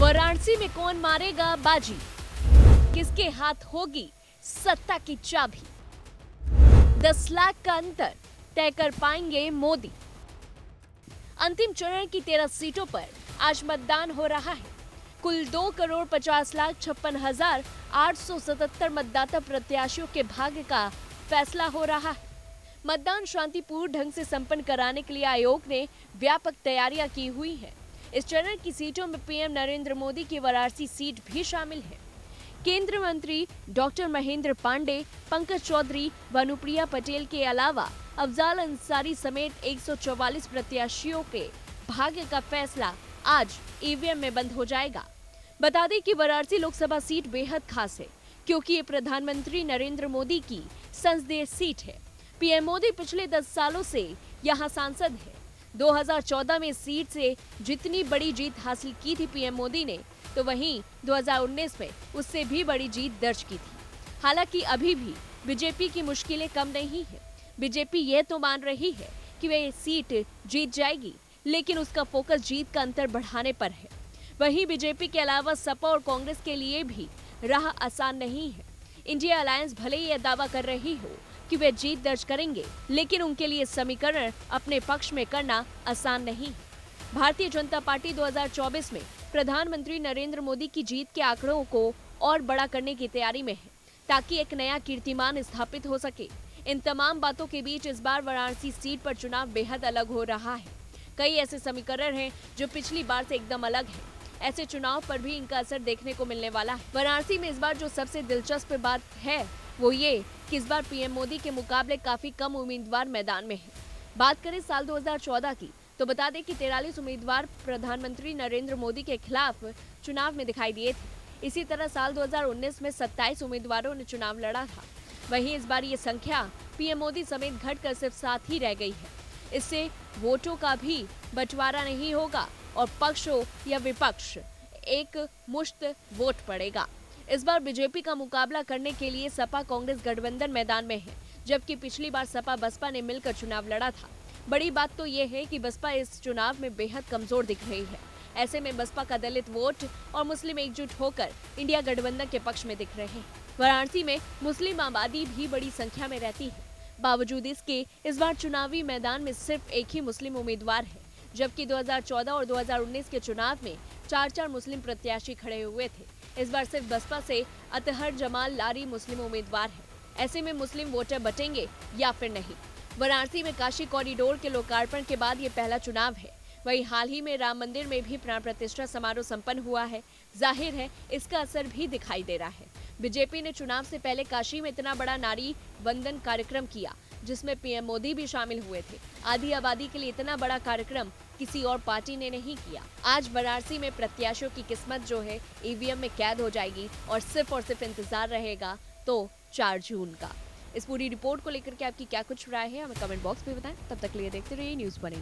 वाराणसी में कौन मारेगा बाजी, किसके हाथ होगी सत्ता की चाबी। 10 लाख का अंतर तय कर पाएंगे मोदी। अंतिम चरण की 13 सीटों पर आज मतदान हो रहा है। कुल 2,50,56,877 मतदाता प्रत्याशियों के भाग्य का फैसला हो रहा है। मतदान शांतिपूर्ण ढंग से संपन्न कराने के लिए आयोग ने व्यापक तैयारियां की हुई हैं। इस चरण की सीटों में पीएम नरेंद्र मोदी की वाराणसी सीट भी शामिल है। केंद्रीय मंत्री डॉक्टर महेंद्र पांडे, पंकज चौधरी व अनुप्रिया पटेल के अलावा अफजाल अंसारी समेत 144 प्रत्याशियों के भाग्य का फैसला आज ईवीएम में बंद हो जाएगा। बता दें कि वाराणसी लोकसभा सीट बेहद खास है, क्योंकि ये प्रधानमंत्री नरेंद्र मोदी की संसदीय सीट है। पीएम मोदी पिछले 10 सालों से यहाँ सांसद है। 2014 में इस सीट से जितनी बड़ी जीत हासिल की थी पीएम मोदी ने, तो वहीं 2019 में उससे भी बड़ी जीत दर्ज की थी। हालांकि अभी भी बीजेपी की मुश्किलें कम नहीं है। बीजेपी यह तो मान रही है कि वे सीट जीत जाएगी, लेकिन उसका फोकस जीत का अंतर बढ़ाने पर है। वहीं बीजेपी के अलावा सपा और कांग्रेस के लिए भी राह आसान नहीं है। इंडिया अलायंस भले ही यह दावा कर रही हो कि वे जीत दर्ज करेंगे, लेकिन उनके लिए समीकरण अपने पक्ष में करना आसान नहीं है। भारतीय जनता पार्टी 2024 में प्रधानमंत्री नरेंद्र मोदी की जीत के आंकड़ों को और बड़ा करने की तैयारी में है, ताकि एक नया कीर्तिमान स्थापित हो सके। इन तमाम बातों के बीच इस बार वाराणसी सीट पर चुनाव बेहद अलग हो रहा है। कई ऐसे समीकरण हैं जो पिछली बार से एकदम अलग है। ऐसे चुनाव पर भी इनका असर देखने को मिलने वाला है। वाराणसी में इस बार जो सबसे दिलचस्प बात है वो ये कि इस बार पीएम मोदी के मुकाबले काफी कम उम्मीदवार मैदान में हैं। बात करें साल 2014 की, तो बता दें कि 43 उम्मीदवार प्रधानमंत्री नरेंद्र मोदी के खिलाफ चुनाव में दिखाई दिए थे। इसी तरह साल 2019 में 27 उम्मीदवारों ने चुनाव लड़ा था। वहीं इस बार ये संख्या पीएम मोदी समेत घटकर सिर्फ 7 ही रह गई है। इससे वोटों का भी बंटवारा नहीं होगा और पक्ष हो या विपक्ष, एक मुश्त वोट पड़ेगा। इस बार बीजेपी का मुकाबला करने के लिए सपा कांग्रेस गठबंधन मैदान में है, जबकि पिछली बार सपा बसपा ने मिलकर चुनाव लड़ा था। बड़ी बात तो ये है कि बसपा इस चुनाव में बेहद कमजोर दिख रही है। ऐसे में बसपा का दलित वोट और मुस्लिम एकजुट होकर इंडिया गठबंधन के पक्ष में दिख रहे हैं। वाराणसी में मुस्लिम आबादी भी बड़ी संख्या में रहती है। बावजूद इसके इस बार चुनावी मैदान में सिर्फ एक ही मुस्लिम उम्मीदवार है, जबकि 2014 और 2019 के चुनाव में 4 मुस्लिम प्रत्याशी खड़े हुए थे। इस बार सिर्फ बसपा से अतहर जमाल लारी मुस्लिम उम्मीदवार है। ऐसे में मुस्लिम वोटर बटेंगे या फिर नहीं। वाराणसी में काशी कॉरिडोर के लोकार्पण के बाद ये पहला चुनाव है। वहीं हाल ही में राम मंदिर में भी प्राण प्रतिष्ठा समारोह संपन्न हुआ है। जाहिर है इसका असर भी दिखाई दे रहा है। बीजेपी ने चुनाव से पहले काशी में इतना बड़ा नारी वंदन कार्यक्रम किया, जिसमें पीएम मोदी भी शामिल हुए थे। आधी आबादी के लिए इतना बड़ा कार्यक्रम किसी और पार्टी ने नहीं किया। आज वाराणसी में प्रत्याशियों की किस्मत जो है ईवीएम में कैद हो जाएगी और सिर्फ इंतजार रहेगा तो 4 जून का। इस पूरी रिपोर्ट को लेकर के आपकी क्या कुछ राय है, हमें कमेंट बॉक्स में बताएं। तब तक के लिए देखते रहिए न्यूज़ 1।